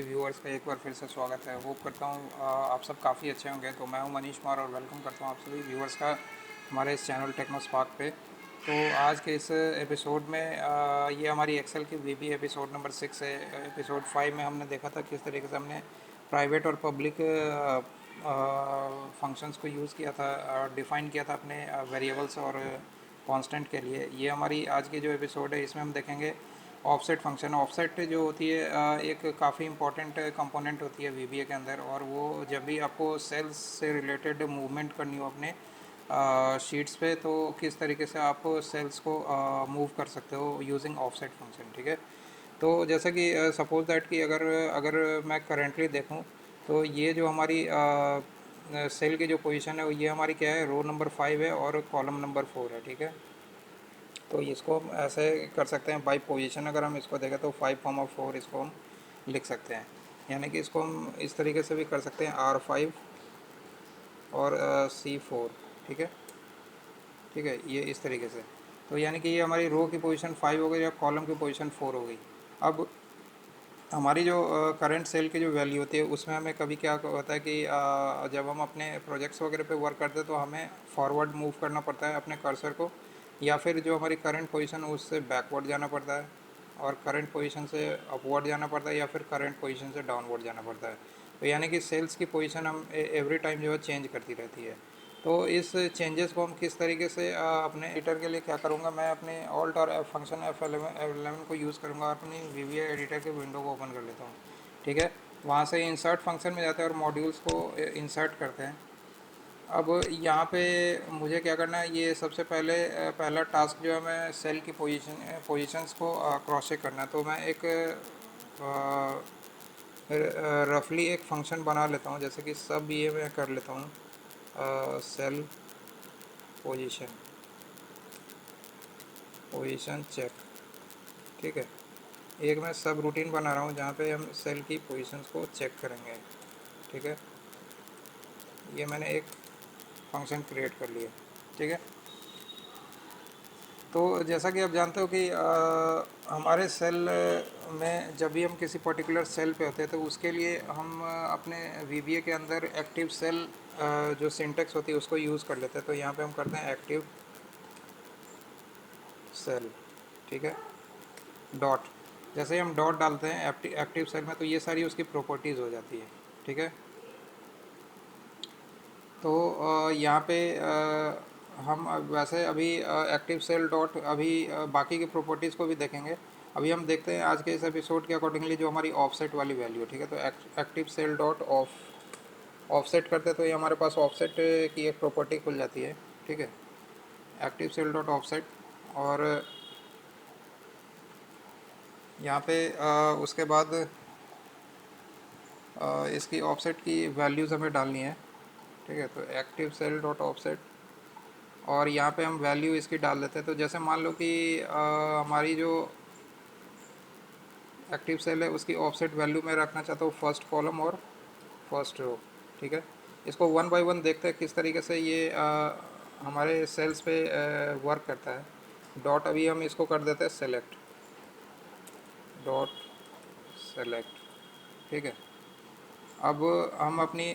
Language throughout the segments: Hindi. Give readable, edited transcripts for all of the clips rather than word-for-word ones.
व्यूअर्स का एक बार फिर से स्वागत है। होप करता हूँ आप सब काफ़ी अच्छे होंगे। तो मैं हूँ मनीष कुमार और वेलकम करता हूँ आप सभी व्यूअर्स का हमारे इस चैनल टेक्नो स्पार्क पे। तो आज के इस एपिसोड में ये हमारी एक्सेल की वीबी एपिसोड नंबर 6 है। एपिसोड 5 में हमने देखा था किस तरीके से हमने प्राइवेट और पब्लिक फंक्शंस को यूज़ किया था, डिफ़ाइन किया था अपने वेरिएबल्स और कांस्टेंट के लिए। ये हमारी आज की जो एपिसोड है इसमें हम देखेंगे ऑफसेट फंक्शन। ऑफसेट जो होती है एक काफ़ी इंपॉर्टेंट कंपोनेंट होती है वीबीए के अंदर, और वो जब भी आपको सेल्स से रिलेटेड मूवमेंट करनी हो अपने शीट्स पे, तो किस तरीके से आप सेल्स को मूव कर सकते हो यूजिंग ऑफसेट फंक्शन। ठीक है, तो जैसा कि सपोज दैट कि अगर अगर मैं करेंटली देखूं तो ये जो हमारी सेल की जो पोजीशन है वो ये हमारी क्या है, रो नंबर 5 है और कॉलम नंबर 4 है। ठीक है, तो इसको हम ऐसे कर सकते हैं बाई पोजीशन। अगर हम इसको देखें तो 5,4 इसको हम लिख सकते हैं, यानी कि इसको हम इस तरीके से भी कर सकते हैं R5 और C4। ठीक है, ठीक है, ये इस तरीके से। तो यानी कि ये हमारी रो की पोजीशन 5 हो गई या कॉलम की पोजीशन 4 हो गई। अब हमारी जो करंट सेल की जो वैल्यू होती है उसमें हमें कभी क्या होता है कि जब हम अपने प्रोजेक्ट्स वगैरह पे वर्क करते हैं तो हमें फॉरवर्ड मूव करना पड़ता है अपने कर्सर को, या फिर जो हमारी करंट पोजीशन है उससे बैकवर्ड जाना पड़ता है, और करंट पोजीशन से अपवर्ड जाना पड़ता है, या फिर करंट पोजीशन से डाउनवर्ड जाना पड़ता है। तो यानी कि सेल्स की पोजीशन हम एवरी टाइम जो है चेंज करती रहती है। तो इस चेंजेस को हम किस तरीके से अपने एडिटर के लिए क्या करूँगा, मैं अपने ऑल्ट और फंक्शन F11 को यूज़ करूँगा, अपनी वीवीए एडिटर के विंडो को ओपन कर लेता हूँ। ठीक है, वहाँ से इंसर्ट फंक्शन में जाते हैं और मॉड्यूल्स को इंसर्ट करते हैं। अब यहाँ पे मुझे क्या करना है, ये सबसे पहले पहला टास्क जो है, मैं सेल की पोजीशंस को क्रॉस चेक करना है। तो मैं एक रफली एक फंक्शन बना लेता हूँ, जैसे कि सब ये मैं कर लेता हूँ सेल पोजीशन पोजीशन चेक। ठीक है, एक मैं सब रूटीन बना रहा हूँ जहाँ पे हम सेल की पोजीशंस को चेक करेंगे। ठीक है, ये मैंने एक फंक्शन क्रिएट कर लिया। ठीक है, तो जैसा कि आप जानते हो कि हमारे सेल में जब भी हम किसी पर्टिकुलर सेल पे होते हैं तो उसके लिए हम अपने वीबीए के अंदर एक्टिव सेल जो सिंटेक्स होती है उसको यूज़ कर लेते हैं। तो यहाँ पे हम करते हैं एक्टिव सेल। ठीक है, डॉट, जैसे ही हम डॉट डालते हैं एक्टिव सेल में तो ये सारी उसकी प्रॉपर्टीज़ हो जाती है। ठीक है, तो यहाँ पे हम वैसे अभी एक्टिव सेल डॉट अभी बाकी की प्रॉपर्टीज़ को भी देखेंगे। अभी हम देखते हैं आज के इस एपिसोड के अकॉर्डिंगली जो हमारी ऑफसेट वाली वैल्यू है। ठीक है, तो एक्टिव सेल डॉट ऑफसेट करते हैं तो ये हमारे पास ऑफसेट की एक प्रॉपर्टी खुल जाती है। ठीक है, एक्टिव सेल डॉट ऑफसेट, और यहाँ पे उसके बाद इसकी ऑफसेट की वैल्यूज़ हमें डालनी है। ठीक है, तो एक्टिव सेल डॉट ऑफसेट, और यहाँ पे हम वैल्यू इसकी डाल देते हैं। तो जैसे मान लो कि हमारी जो एक्टिव सेल है उसकी ऑफसेट वैल्यू मैं रखना चाहता हूँ फर्स्ट कॉलम और फर्स्ट रो। ठीक है, इसको वन बाय वन देखते हैं किस तरीके से ये हमारे सेल्स पे वर्क करता है। डॉट अभी हम इसको कर देते हैं सेलेक्ट, डॉट सेलेक्ट। ठीक है, अब हम अपनी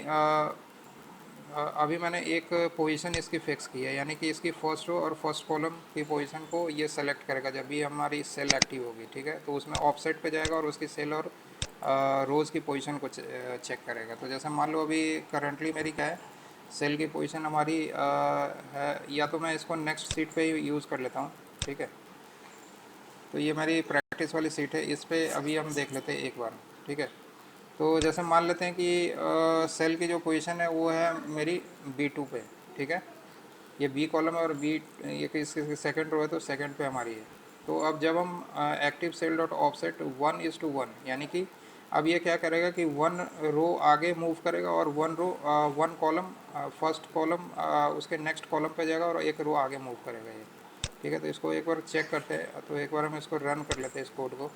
अभी मैंने एक पोजीशन इसकी फ़िक्स की है, यानी कि इसकी फर्स्ट रो और फर्स्ट कॉलम की पोजीशन को ये सेलेक्ट करेगा जब भी हमारी सेल एक्टिव होगी। ठीक है, तो उसमें ऑफसेट पे जाएगा और उसकी सेल और रोज़ की पोजीशन को चेक करेगा। तो जैसे मान लो अभी करंटली मेरी क्या है, सेल की पोजीशन हमारी है, या तो मैं इसको नेक्स्ट सीट पे यूज़ कर लेता हूँ। ठीक है, तो ये मेरी प्रैक्टिस वाली सीट है, इस पर अभी हम देख लेते हैं एक बार। ठीक है, तो जैसे मान लेते हैं कि सेल की जो पोजीशन है वो है मेरी B2 पे। ठीक है, ये बी कॉलम है और बी ये किसकी सेकंड रो है, तो सेकंड पे हमारी है। तो अब जब हम एक्टिव सेल डॉट ऑफसेट 1:1, यानी कि अब ये क्या करेगा कि वन रो आगे मूव करेगा और वन कॉलम फर्स्ट कॉलम उसके नेक्स्ट कॉलम पे जाएगा और एक रो आगे मूव करेगा ये। ठीक है, तो इसको एक बार चेक करते हैं। तो एक बार हम इसको रन कर लेते हैं इस कोड को।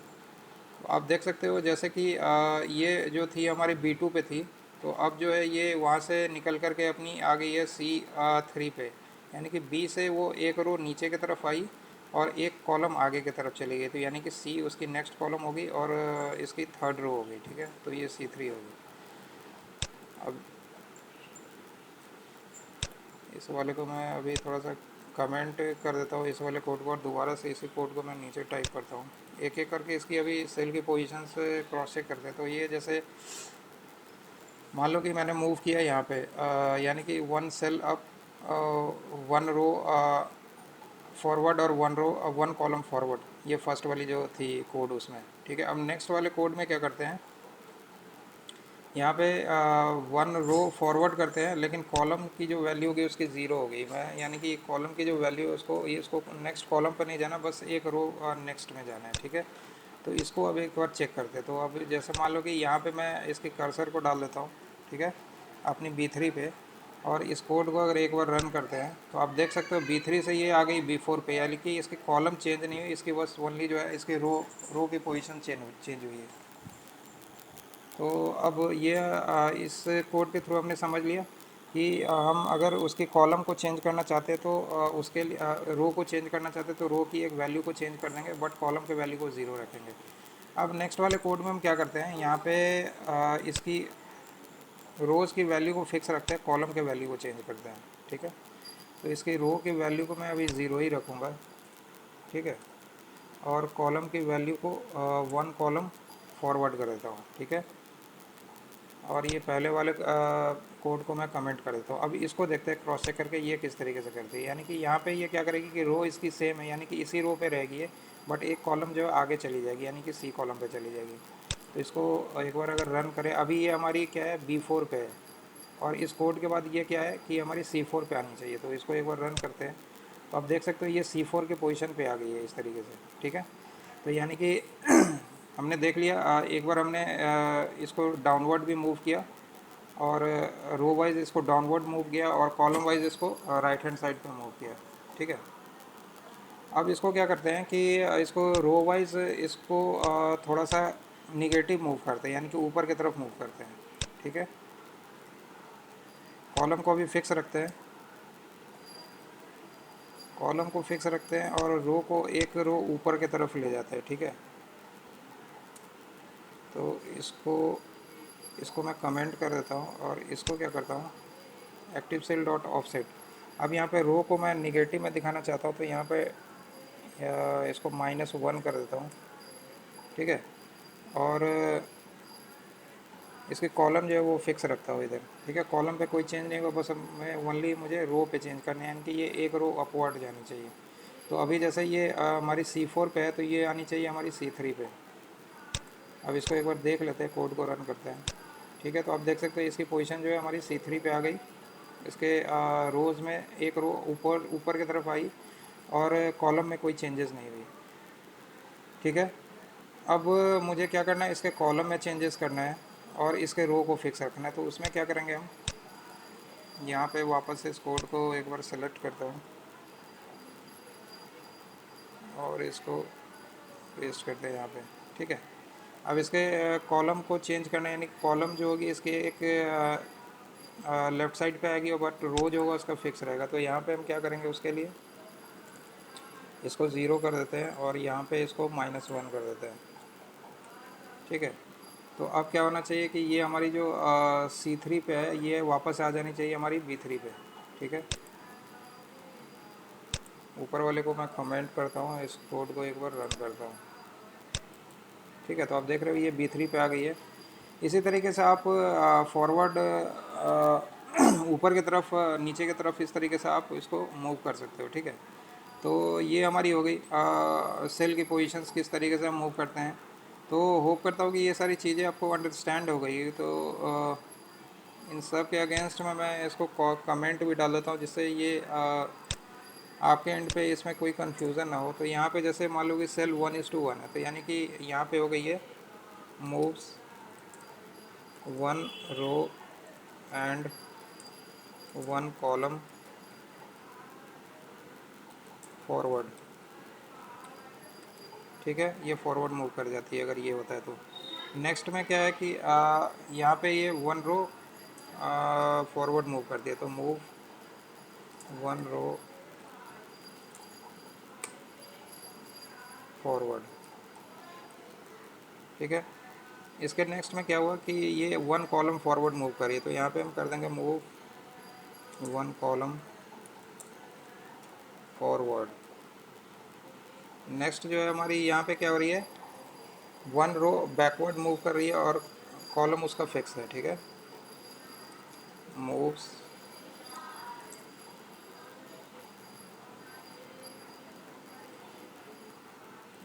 तो आप देख सकते हो जैसे कि ये जो थी हमारी B2 पे थी, तो अब जो है ये वहाँ से निकल कर के अपनी आ गई है C3 पे, यानी कि B से वो एक रो नीचे की तरफ आई और एक कॉलम आगे की तरफ चली गई, तो यानी कि सी उसकी नेक्स्ट कॉलम होगी और इसकी थर्ड रो होगी, ठीक है। तो ये C3 होगी। अब इस वाले को मैं अभी थोड़ा सा कमेंट कर देता हूँ, इस वाले कोड को, और दोबारा से इसी कोड को मैं नीचे टाइप करता हूँ। एक एक करके इसकी अभी सेल की पोजीशन से क्रॉस चेक करते हैं। तो ये जैसे मान लो कि मैंने मूव किया यहाँ पे, यानी कि one cell up, one row forward, और वन कॉलम फॉरवर्ड, ये फर्स्ट वाली जो थी कोड उसमें, ठीक है। अब नेक्स्ट वाले कोड में क्या करते हैं, यहाँ पे वन रो फॉरवर्ड करते हैं, लेकिन कॉलम की जो वैल्यू होगी उसकी ज़ीरो होगी। मैं यानी कि कॉलम की जो वैल्यू है उसको, ये इसको नेक्स्ट कॉलम पर नहीं जाना, बस एक रो नेक्स्ट में जाना है, ठीक है। तो इसको अब एक बार चेक करते हैं। तो अब जैसे मान लो कि यहाँ पे मैं इसके कर्सर को डाल देता हूँ, ठीक है, अपनी B3 पे, और इस कोड को अगर एक बार रन करते हैं तो आप देख सकते हो B3 से ये आ गई B4 पे, यानी कि इसकी कॉलम चेंज नहीं हुई, इसकी बस ओनली जो है इसकी रो की पोजीशन चेंज हुई है। तो अब ये इस कोड के थ्रू हमने समझ लिया कि हम अगर उसकी कॉलम को चेंज करना चाहते हैं तो उसके लिए रो को चेंज करना चाहते हैं तो रो की एक वैल्यू को चेंज कर देंगे, बट कॉलम के वैल्यू को ज़ीरो रखेंगे। अब नेक्स्ट वाले कोड में हम क्या करते हैं, यहाँ पे इसकी रोज़ की वैल्यू को फिक्स रखते हैं, कॉलम के वैल्यू को चेंज करते हैं, ठीक है। तो इसकी रो की वैल्यू को मैं अभी ज़ीरो ही रखूँगा, ठीक है, और कॉलम की वैल्यू को वन कॉलम फॉरवर्ड कर देता हूँ, ठीक है। और ये पहले वाले कोड को मैं कमेंट कर देता हूँ। अब इसको देखते हैं क्रॉस चेक करके ये किस तरीके से करती है। यानी कि यहाँ पे ये क्या करेगी कि रो इसकी सेम है, यानी कि इसी रो पे रहेगी ये, बट एक कॉलम जो है आगे चली जाएगी, यानी कि C कॉलम पे चली जाएगी। तो इसको एक बार अगर रन करें, अभी ये हमारी क्या है, B4 पे है, और इस कोड के बाद ये क्या है कि हमारी C4 पे आनी चाहिए। तो इसको एक बार रन करते हैं, तो आप देख सकते हो ये C4 के पोजीशन पे आ गई है इस तरीके से, ठीक है। तो यानी कि हमने देख लिया, एक बार हमने इसको डाउनवर्ड भी मूव किया, और रो वाइज इसको डाउनवर्ड मूव किया, और कॉलम वाइज इसको राइट हैंड साइड पे मूव किया, ठीक है। अब इसको क्या करते हैं कि इसको रो वाइज इसको थोड़ा सा निगेटिव मूव करते हैं, यानी कि ऊपर की तरफ मूव करते हैं, ठीक है। कॉलम को भी फिक्स रखते हैं, कॉलम को फिक्स रखते हैं, और रो को एक रो ऊपर की तरफ ले जाते हैं, ठीक है। तो इसको इसको मैं कमेंट कर देता हूँ, और इसको क्या करता हूँ, एक्टिव सेल डॉट ऑफसेट। अब यहाँ पे रो को मैं निगेटिव में दिखाना चाहता हूँ, तो यहाँ पे इसको -1 कर देता हूँ, ठीक है। और इसकी कॉलम जो है वो फिक्स रखता हूँ इधर, ठीक है। कॉलम पे कोई चेंज नहीं होगा, बस मैं ओनली मुझे रो पे चेंज करने हैं, यानी कि ये एक रो अपवर्ड जानी चाहिए। तो अभी जैसे ये हमारी C4 पे है, तो ये आनी चाहिए हमारी C3 पे। अब इसको एक बार देख लेते हैं, कोड को रन करते हैं, ठीक है। तो आप देख सकते हैं इसकी पोजीशन जो है हमारी C3 पे आ गई, इसके रोज़ में एक रो ऊपर ऊपर की तरफ आई, और कॉलम में कोई चेंजेस नहीं हुई, ठीक है। अब मुझे क्या करना है, इसके कॉलम में चेंजेस करना है, और इसके रो को फिक्स रखना है। तो उसमें क्या करेंगे हम, यहाँ पे वापस से इस कोड को एक बार सेलेक्ट करता हूँ, और इसको पेस्ट करते हैं यहाँ पे, ठीक है। अब इसके कॉलम को चेंज करना है, यानी कॉलम जो होगी इसके एक लेफ़्ट साइड पे आएगी, और बट रो जो होगा उसका फिक्स रहेगा। तो यहाँ पे हम क्या करेंगे, उसके लिए इसको ज़ीरो कर देते हैं, और यहाँ पे इसको -1 कर देते हैं, ठीक है। तो अब क्या होना चाहिए कि ये हमारी जो C3 पे है, ये वापस आ जानी चाहिए हमारी B3 पे, ठीक है। ऊपर वाले को मैं कमेंट करता हूँ, इस कोड को एक बार रन करता हूँ, ठीक है। तो आप देख रहे हो ये B3 पे आ गई है। इसी तरीके से आप फॉरवर्ड ऊपर की तरफ, नीचे की तरफ, इस तरीके से आप इसको मूव कर सकते हो, ठीक है। तो ये हमारी हो गई सेल की पोजीशंस किस तरीके से हम मूव करते हैं। तो होप करता हूँ कि ये सारी चीज़ें आपको अंडरस्टैंड हो गई। तो इन सब के अगेंस्ट में मैं इसको कमेंट भी डाल देता हूँ, जिससे ये आपके एंड पे इसमें कोई कन्फ्यूज़न ना हो। तो यहाँ पे जैसे मान लो कि सेल 1:1 है, तो यानी कि यहाँ पे हो गई है moves one row and one column forward, ठीक है। ये फॉरवर्ड मूव कर जाती है अगर ये होता है तो। नेक्स्ट में क्या है कि यहाँ पे ये वन रो फॉरवर्ड मूव करती है, तो मूव वन रो फॉरवर्ड। ठीक है, इसके नेक्स्ट में क्या हुआ कि ये 1 कॉलम फॉरवर्ड मूव करिए, तो यहाँ पे हम कर देंगे मूव 1 कॉलम फॉरवर्ड। नेक्स्ट जो है हमारी यहाँ पे क्या हो रही है, 1 रो बैकवर्ड मूव कर रही है और कॉलम उसका फिक्स है। ठीक है, मूव्स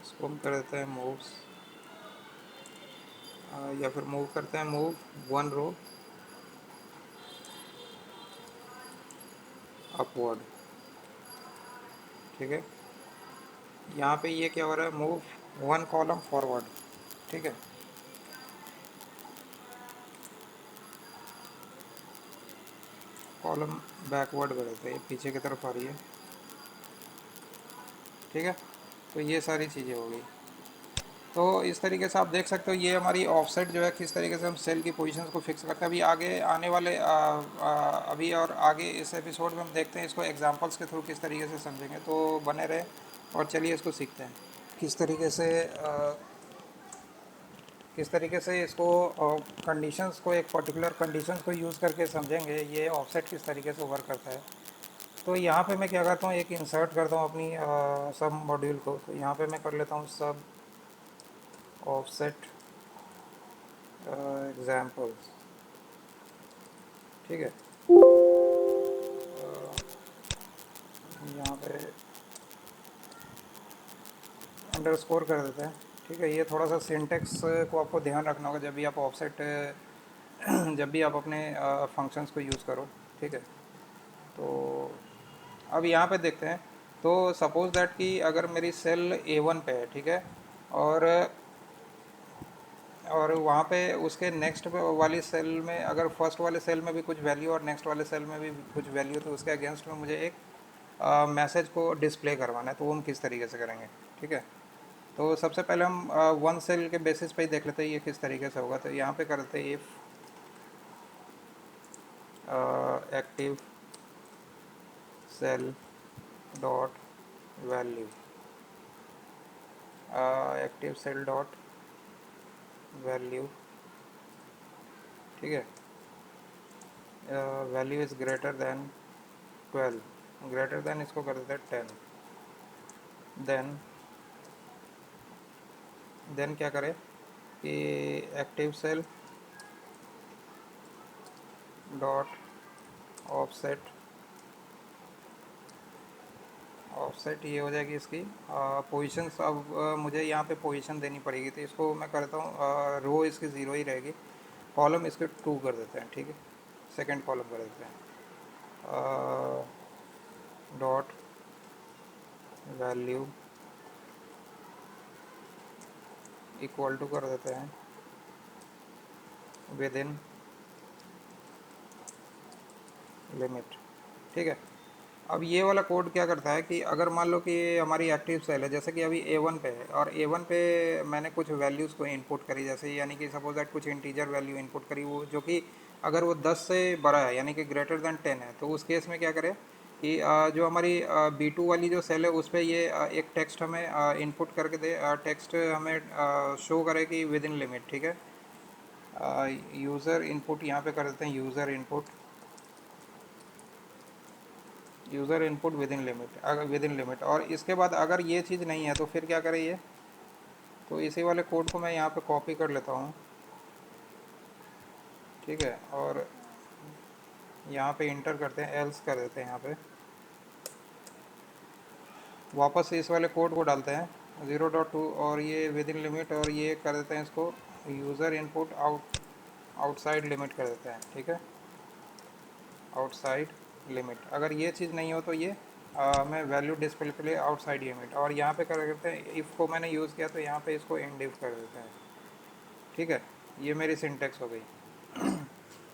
इसको हम कर देते हैं मूव्स, या फिर मूव करते हैं मूव 1 रो अपवर्ड। ठीक है, यहाँ पे ये क्या हो रहा है, मूव 1 कॉलम फॉरवर्ड। ठीक है, कॉलम बैकवर्ड कर देते हैं, ये पीछे की तरफ आ रही है। ठीक है, तो ये सारी चीज़ें हो गई। तो इस तरीके से आप देख सकते हो ये हमारी ऑफसेट जो है किस तरीके से हम सेल की पोजीशंस को फिक्स करते हैं। अभी आगे आने वाले अभी और आगे इस एपिसोड में हम देखते हैं इसको एग्जांपल्स के थ्रू किस तरीके से समझेंगे, तो बने रहे और चलिए इसको सीखते हैं किस तरीके से इसको कंडीशंस को, एक पर्टिकुलर कंडीशंस को यूज़ करके समझेंगे ये ऑफसेट किस तरीके से वर्क करता है। तो यहाँ पे मैं क्या करता हूँ, एक इंसर्ट करता हूँ अपनी सब मॉड्यूल को। तो यहाँ पे मैं कर लेता हूँ सब ऑफसेट एग्जाम्पल्स। ठीक है, यहाँ पे अंडरस्कोर कर देते हैं। ठीक है, ये थोड़ा सा सिंटेक्स को आपको ध्यान रखना होगा जब भी आप ऑफसेट जब भी आप अपने फंक्शंस को यूज़ करो। ठीक है, तो अब यहाँ पे देखते हैं। तो सपोज़ दैट कि अगर मेरी सेल A1 पे है, ठीक है, और वहाँ पे उसके नेक्स्ट वाली सेल में अगर फर्स्ट वाले सेल में भी कुछ वैल्यू और नेक्स्ट वाले सेल में भी कुछ वैल्यू, तो उसके अगेंस्ट में मुझे एक मैसेज को डिस्प्ले करवाना है। तो वो हम किस तरीके से करेंगे। ठीक है, तो सबसे पहले हम 1 सेल के बेसिस पे ही देख लेते हैं ये किस तरीके से होगा। तो यहाँ पे करते हैं if active cell dot value, active cell dot value. ठीक है, value is greater than 12, greater than इसको कर देते हैं 10। देन क्या करें कि active cell dot offset, offset ये हो जाएगी इसकी पोजीशंस। अब मुझे यहाँ पे पोजीशन देनी पड़ेगी, तो इसको मैं करता हूँ रो इसकी 0 ही रहेगी, कॉलम इसके 2 कर देते हैं। ठीक है, सेकंड कॉलम कर देते हैं डॉट वैल्यू इक्वल टू कर देते हैं विद इन लिमिट। ठीक है, अब ये वाला कोड क्या करता है कि अगर मान लो कि ये हमारी एक्टिव सेल है, जैसे कि अभी A1 पे है और A1 पे मैंने कुछ वैल्यूज़ को इनपुट करी, जैसे यानी कि सपोज दैट कुछ इंटीजर वैल्यू इनपुट करी, वो जो कि अगर वो 10 से बड़ा है यानी कि ग्रेटर दैन 10 है, तो उस केस में क्या करें कि जो हमारी B2 वाली जो सेल है उस पर ये एक टेक्स्ट हमें इनपुट करके दे, टेक्स्ट हमें शो करे कि विद इन लिमिट। ठीक है, यूज़र इनपुट यहाँ पे कर देते हैं user input within limit, अगर विद इन लिमिट। और इसके बाद अगर ये चीज़ नहीं है तो फिर क्या करें ये, तो इसी वाले कोड को मैं यहाँ पे कॉपी कर लेता हूँ। ठीक है, और यहाँ पे इंटर करते हैं, एल्स कर देते हैं, यहाँ पे वापस इस वाले कोड को डालते हैं 0.2 और ये विद इन लिमिट, और ये कर देते हैं इसको यूज़र इनपुट आउटसाइड लिमिट कर देते हैं। ठीक है, आउटसाइड लिमिट। अगर ये चीज़ नहीं हो तो ये मैं वैल्यू डिस्प्ले के लिए आउटसाइड लिमिट, और यहाँ पे कर देते हैं इफ़ को मैंने यूज़ किया तो यहाँ पे इसको एंड इफ कर देते हैं। ठीक है, ये मेरी सिंटेक्स हो गई।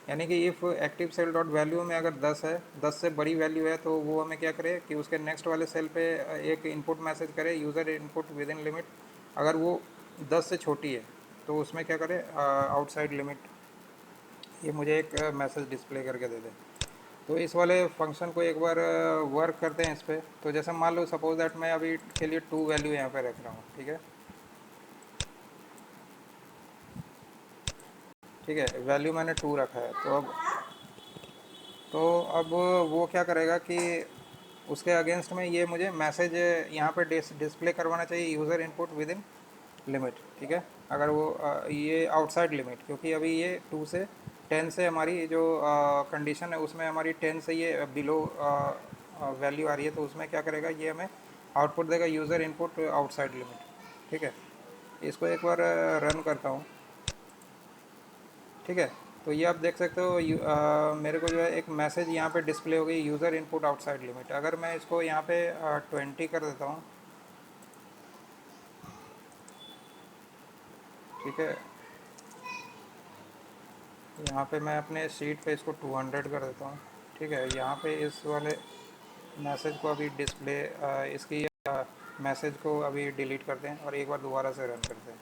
यानी कि if active cell dot value में अगर 10 है, 10 से बड़ी वैल्यू है, तो वो हमें क्या करे कि उसके नेक्स्ट वाले सेल पे एक इनपुट मैसेज करे user input within limit. अगर वो 10 से छोटी है तो उसमें क्या करे आउटसाइड लिमिट, ये मुझे एक मैसेज डिस्प्ले करके दे दे। तो इस वाले फंक्शन को एक बार वर्क करते हैं इस पर। तो जैसे मान लो सपोज दैट मैं अभी के लिए 2 वैल्यू यहाँ पे रख रहा हूँ, ठीक है। ठीक है, वैल्यू मैंने 2 रखा है। तो अब वो क्या करेगा कि उसके अगेंस्ट में ये मुझे मैसेज यहाँ पे डिस्प्ले करवाना चाहिए, user input within limit, ठीक है। अगर वो ये आउटसाइड लिमिट, क्योंकि अभी ये 2 से 10 से हमारी जो कंडीशन है उसमें हमारी 10 से ये बिलो वैल्यू आ रही है, तो उसमें क्या करेगा, ये हमें आउटपुट देगा यूज़र इनपुट आउटसाइड लिमिट, ठीक है। इसको एक बार रन करता हूँ, ठीक है। तो ये आप देख सकते हो मेरे को जो है एक मैसेज यहाँ पे डिस्प्ले हो गई, यूज़र इनपुट आउटसाइड लिमिट। अगर मैं इसको यहाँ पे 20 कर देता हूँ, ठीक है। यहाँ पे मैं अपने शीट पे इसको 200 कर देता हूँ, ठीक है। यहाँ पे इस वाले मैसेज को अभी डिस्प्ले इसकी मैसेज को अभी डिलीट करते हैं और एक बार दोबारा से रन करते हैं,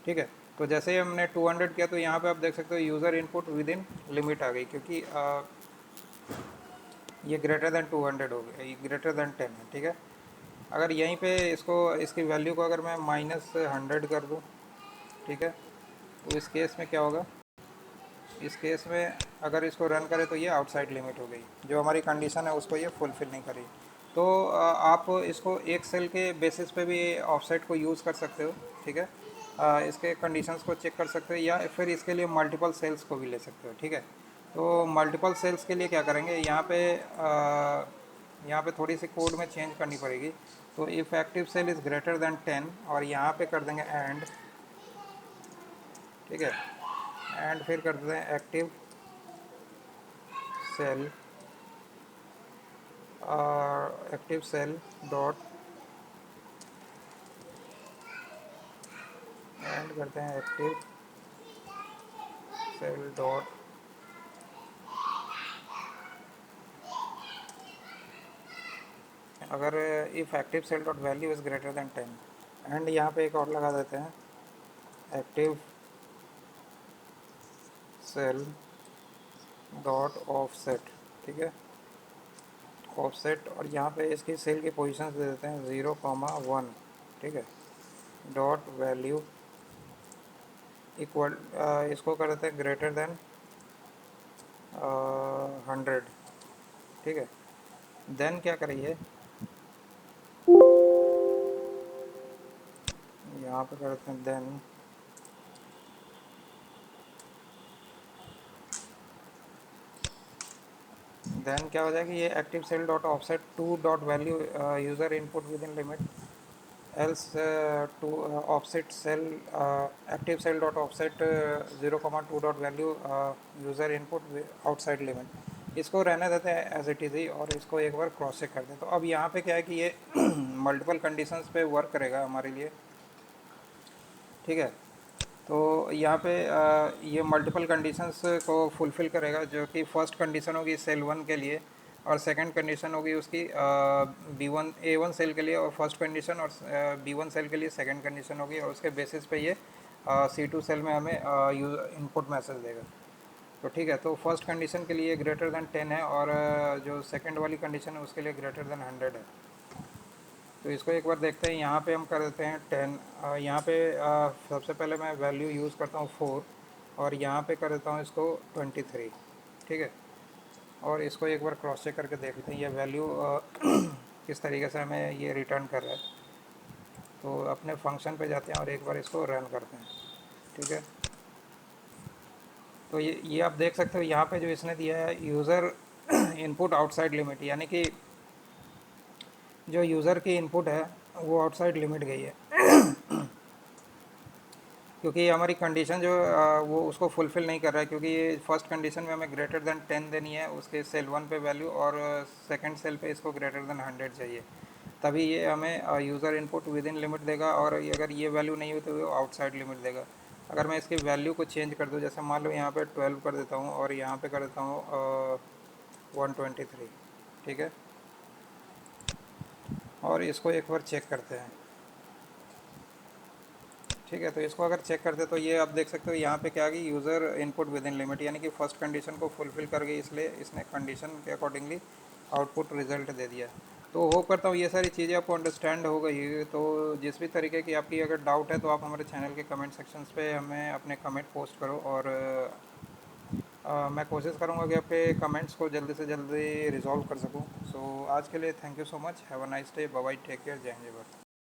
ठीक है। तो जैसे ही हमने 200 किया तो यहाँ पे आप देख सकते हो user input within limit आ गई, क्योंकि ये ग्रेटर दैन 200 हो गया, ये ग्रेटर दैन 10 है, ठीक है। अगर यहीं पे इसको इसकी वैल्यू को अगर मैं -100 कर दूँ, ठीक है, तो इस केस में क्या होगा, इस केस में अगर इसको रन करें तो ये आउटसाइड लिमिट हो गई, जो हमारी कंडीशन है उसको ये फुलफ़िल नहीं करी। तो आप इसको एक सेल के बेसिस पे भी ऑफसेट को यूज़ कर सकते हो, ठीक है। इसके कंडीशंस को चेक कर सकते हो, या फिर इसके लिए मल्टीपल सेल्स को भी ले सकते हो, ठीक है। तो मल्टीपल सेल्स के लिए क्या करेंगे, यहाँ पे थोड़ी सी कोड में चेंज करनी पड़ेगी। तो if active cell is greater than 10 और यहाँ पे कर देंगे एंड, ठीक है। एंड फिर कर देते हैं active cell, active cell dot, and करते हैं एक्टिव सेल डॉट, अगर if active cell dot value is greater than 10, and यहाँ पे एक और लगा देते हैं एक्टिव सेल डॉट ऑफसेट, ठीक है, ऑफसेट। और यहाँ पे इसकी सेल की पोजीशन दे देते हैं 0,1, ठीक है, डॉट वैल्यू इक्वल, इसको कर देते हैं ग्रेटर देन 100, ठीक है। देन क्या करिए, यहाँ पे कर देते हैं देन क्या हो जाएगा, ये active cell dot offset 2 dot value user input within limit else to offset cell, active cell dot offset 0,2 dot value user input outside limit. इसको रहने देते हैं एज इट इज़ ही, और इसको एक बार क्रॉस चेक करते हैं। तो अब यहाँ पे क्या है कि ये मल्टीपल कंडीशंस पे वर्क करेगा हमारे लिए, ठीक है। तो यहाँ पे ये मल्टीपल कंडीशंस को फुलफ़िल करेगा, जो कि फर्स्ट कंडीशन होगी सेल 1 के लिए, और सेकंड कंडीशन होगी उसकी B1 A1 सेल के लिए और फर्स्ट कंडीशन, और B1 सेल के लिए सेकंड कंडीशन होगी, और उसके बेसिस पे ये C2 सेल में हमें इनपुट मैसेज देगा। तो ठीक है, तो फर्स्ट कंडीशन के लिए ग्रेटर दैन 10 है, और जो सेकंड वाली कंडीशन है उसके लिए ग्रेटर दैन 100 है। तो इसको एक बार देखते हैं, यहाँ पे हम कर देते हैं 10, यहाँ पे सबसे पहले मैं वैल्यू यूज़ करता हूँ 4, और यहाँ पे कर देता हूँ इसको 23, ठीक है। और इसको एक बार क्रॉस चेक करके देख लेते हैं ये वैल्यू किस तरीके से हमें ये रिटर्न कर रहा है। तो अपने फंक्शन पे जाते हैं और एक बार इसको रन करते हैं, ठीक है। तो ये आप देख सकते हो यहाँ पे जो इसने दिया है यूज़र इनपुट आउटसाइड लिमिट, यानी कि जो यूज़र की इनपुट है वो आउटसाइड लिमिट गई है, क्योंकि हमारी कंडीशन जो वो उसको फुलफ़िल नहीं कर रहा है, क्योंकि ये फर्स्ट कंडीशन में हमें ग्रेटर दैन 10 देनी है उसके सेल 1 पे वैल्यू, और सेकंड सेल पे इसको ग्रेटर दैन 100 चाहिए, तभी ये हमें user input within limit देगा, और अगर ये वैल्यू नहीं हुई तो वो आउटसाइड लिमिट देगा। अगर मैं इसकी वैल्यू को चेंज कर दूँ, जैसे मान लो यहाँ पे 12 कर देता हूँ और यहाँ पे कर देता हूँ 123, ठीक है। और इसको एक बार चेक करते हैं, ठीक है, तो इसको अगर चेक करते तो ये आप देख सकते हो यहाँ पे क्या है कि user input within limit, यानी कि फर्स्ट कंडीशन को फुलफ़िल कर गई, इसलिए इसने कंडीशन के अकॉर्डिंगली आउटपुट रिजल्ट दे दिया। तो होप करता हूँ ये सारी चीज़ें आपको अंडरस्टैंड हो गई। तो जिस भी तरीके की आपकी अगर डाउट है तो आप हमारे चैनल के कमेंट सेक्शंस पे हमें अपने कमेंट पोस्ट करो, और मैं कोशिश करूँगा कि आपके कमेंट्स को जल्दी से जल्दी रिजॉल्व कर सकूँ। सो आज के लिए thank you so much, have a nice day, bye bye, take care, जय हिंद, जय भारत।